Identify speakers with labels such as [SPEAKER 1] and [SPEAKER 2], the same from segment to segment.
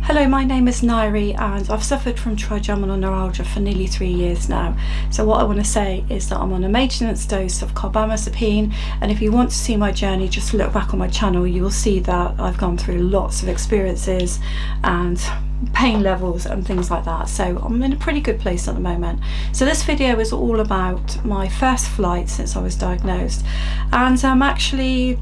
[SPEAKER 1] Hello, my name is Nairi and I've suffered from trigeminal neuralgia for nearly 3 years now. So what I want to say is that I'm on a maintenance dose of carbamazepine, and if you want to see my journey, just look back on my channel. You will see that I've gone through lots of experiences and pain levels and things like that. So I'm in a pretty good place at the moment. So this video is all about my first flight since I was diagnosed, and I'm actually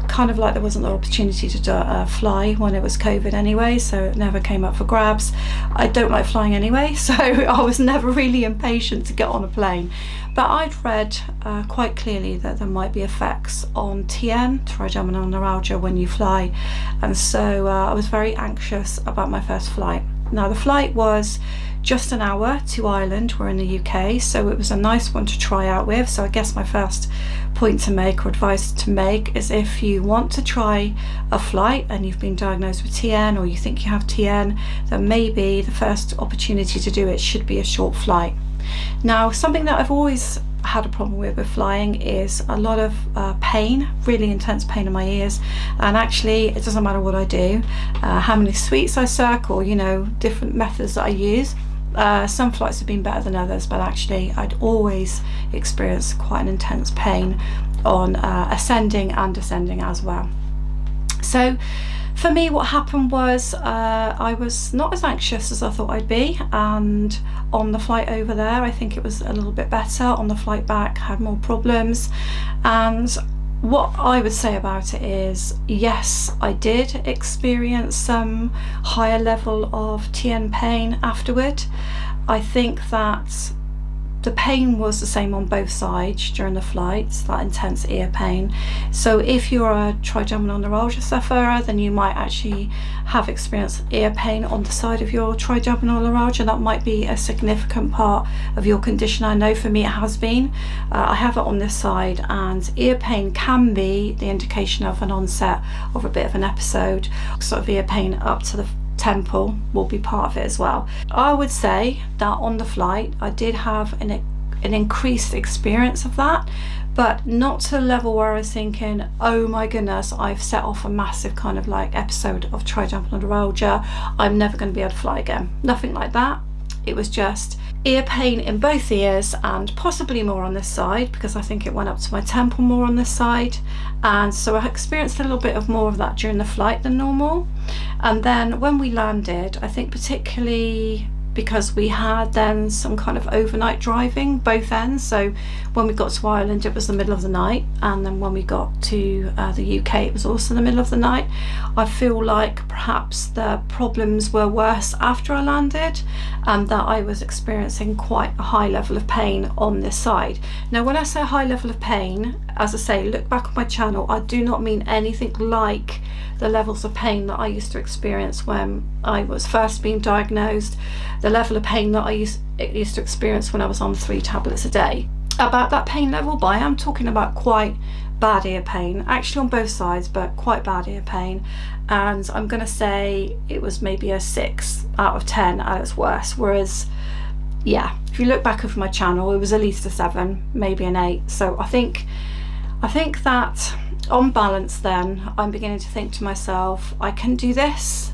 [SPEAKER 1] kind of like there wasn't the opportunity to fly when it was COVID anyway, so it never came up for grabs. I don't like flying anyway, so I was never really impatient to get on a plane. But I'd read quite clearly that there might be effects on TN, trigeminal neuralgia, when you fly, and so I was very anxious about my first flight. Now the flight was just an hour to Ireland. We're in the UK, so it was a nice one to try out with. So I guess my first point to make, or advice to make, is if you want to try a flight and you've been diagnosed with TN, or you think you have TN, then maybe the first opportunity to do it should be a short flight. Now, something that I've always had a problem with flying is a lot of pain, really intense pain in my ears. And actually it doesn't matter what I do, how many sweets I suck, or different methods that I use. Some flights have been better than others, but actually I'd always experience quite an intense pain on ascending and descending as well. So for me, what happened was I was not as anxious as I thought I'd be, and on the flight over there I think it was a little bit better. On the flight back, I had more problems. And what I would say about it is, yes, I did experience some higher level of TN pain afterward. I think that the pain was the same on both sides during the flights, that intense ear pain. So if you're a trigeminal neuralgia sufferer, then you might actually have experienced ear pain on the side of your trigeminal neuralgia. That might be a significant part of your condition. I know for me it has been. I have it on this side, and ear pain can be the indication of an onset of a bit of an episode. Sort of ear pain up to the temple will be part of it as well. I would say that on the flight I did have an increased experience of that, but not to the level where I was thinking, oh my goodness, I've set off a massive kind of like episode of trigeminal neuralgia, I'm never going to be able to fly again. Nothing like that. It was just ear pain in both ears, and possibly more on this side, because I think it went up to my temple more on this side. And so I experienced a little bit of more of that during the flight than normal. And then when we landed, I think particularly because we had then some kind of overnight driving both ends. So when we got to Ireland it was the middle of the night, and then when we got to the UK it was also the middle of the night. I feel like perhaps the problems were worse after I landed, and that I was experiencing quite a high level of pain on this side. Now when I say high level of pain, as I say, look back on my channel, I do not mean anything like the levels of pain that I used to experience when I was first being diagnosed, the level of pain that I used to experience when I was on 3 tablets a day. About that pain level, but I am talking about quite bad ear pain, actually on both sides, but quite bad ear pain. And I'm going to say it was maybe a 6 out of 10 at its worst, whereas yeah, if you look back over my channel it was at least a 7, maybe an 8. So I think that on balance then I'm beginning to think to myself, I can do this.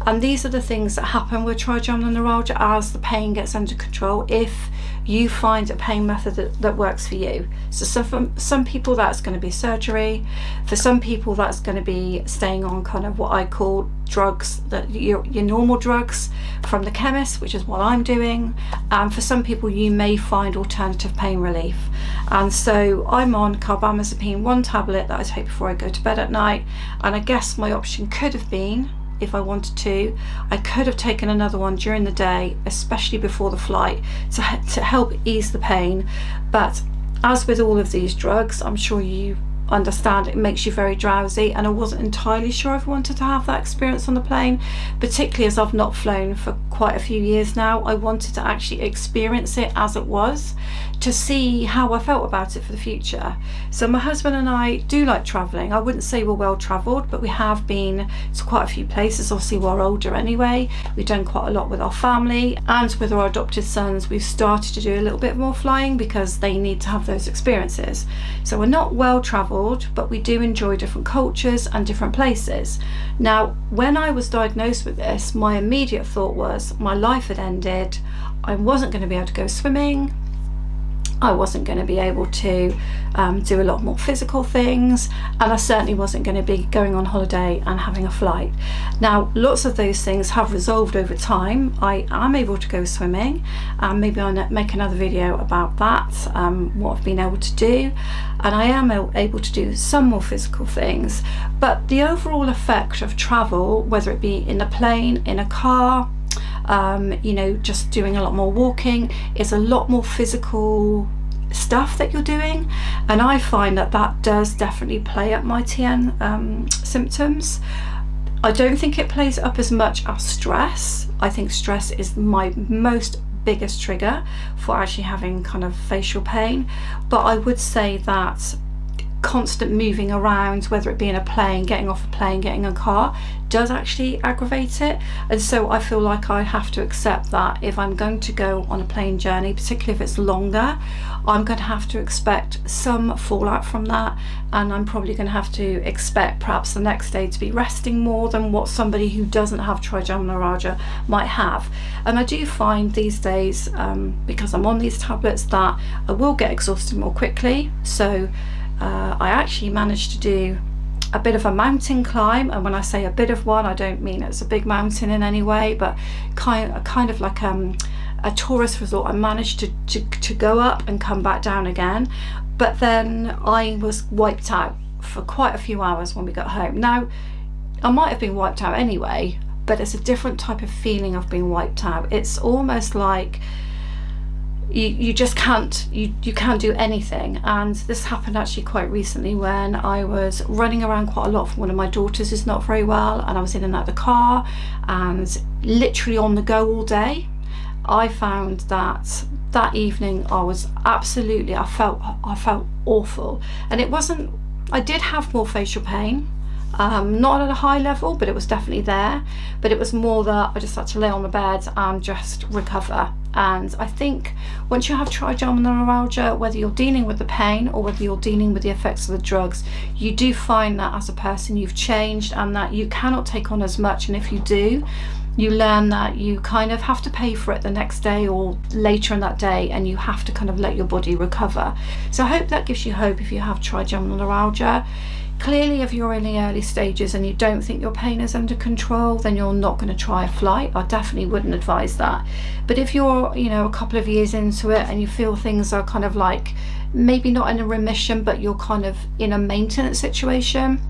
[SPEAKER 1] And these are the things that happen with trigeminal neuralgia as the pain gets under control, if you find a pain method that works for you. So for some people that's going to be surgery, for some people that's going to be staying on kind of what I call drugs, that your normal drugs from the chemist, which is what I'm doing. And for some people you may find alternative pain relief. And so I'm on carbamazepine, 1 tablet that I take before I go to bed at night. And I guess my option could have been, if I wanted to, I could have taken another one during the day, especially before the flight, to help ease the pain. But as with all of these drugs, I'm sure you understand, it makes you very drowsy, and I wasn't entirely sure if I wanted to have that experience on the plane, particularly as I've not flown for quite a few years now. I wanted to actually experience it as it was, to see how I felt about it for the future. So my husband and I do like traveling. I wouldn't say we're well traveled, but we have been to quite a few places. Obviously we're older anyway, we've done quite a lot with our family, and with our adopted sons we've started to do a little bit more flying because they need to have those experiences. So we're not well traveled, travelled, but we do enjoy different cultures and different places. Now, when I was diagnosed with this, my immediate thought was my life had ended. I wasn't going to be able to go swimming. I wasn't going to be able to do a lot more physical things, and I certainly wasn't going to be going on holiday and having a flight. Now, lots of those things have resolved over time. I am able to go swimming, and maybe I'll make another video about that, what I've been able to do, and I am able to do some more physical things. But the overall effect of travel, whether it be in a plane, in a car, you know, just doing a lot more walking, is a lot more physical stuff that you're doing, and I find that that does definitely play up my TN symptoms. I don't think it plays up as much as stress. I think stress is my most biggest trigger for actually having kind of facial pain, but I would say that constant moving around, whether it be in a plane, getting off a plane, getting in a car, does actually aggravate it. And so I feel like I have to accept that if I'm going to go on a plane journey, particularly if it's longer, I'm going to have to expect some fallout from that, and I'm probably going to have to expect perhaps the next day to be resting more than what somebody who doesn't have trigeminal neuralgia might have. And I do find these days, because I'm on these tablets, that I will get exhausted more quickly. So I actually managed to do a bit of a mountain climb, and when I say a bit of one, I don't mean it's a big mountain in any way, but kind of like a tourist resort. I managed to go up and come back down again, but then I was wiped out for quite a few hours when we got home. Now, I might have been wiped out anyway, but it's a different type of feeling of being wiped out. It's almost like you just can't do anything. And this happened actually quite recently when I was running around quite a lot for one of my daughters who's not very well, and I was in and out of the car and literally on the go all day. I found that evening I felt awful, and it wasn't, I did have more facial pain, not at a high level, but it was definitely there. But it was more that I just had to lay on the bed and just recover. And I think once you have trigeminal neuralgia, whether you're dealing with the pain or whether you're dealing with the effects of the drugs, you do find that as a person you've changed, and that you cannot take on as much. And if you do, you learn that you kind of have to pay for it the next day or later in that day, and you have to kind of let your body recover. So I hope that gives you hope if you have trigeminal neuralgia. Clearly, if you're in the early stages and you don't think your pain is under control, then you're not going to try a flight. I definitely wouldn't advise that. But if you're, you know, a couple of years into it and you feel things are kind of like maybe not in a remission, but you're kind of in a maintenance situation,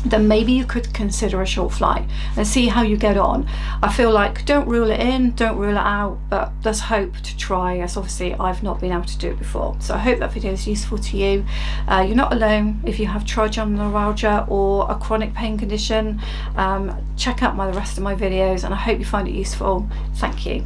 [SPEAKER 1] then maybe you could consider a short flight and see how you get on. I feel like don't rule it in, don't rule it out, but there's hope to try, as obviously I've not been able to do it before. So I hope that video is useful to you. You're not alone if you have trigeminal neuralgia or a chronic pain condition. Check out the rest of my videos, and I hope you find it useful. Thank you.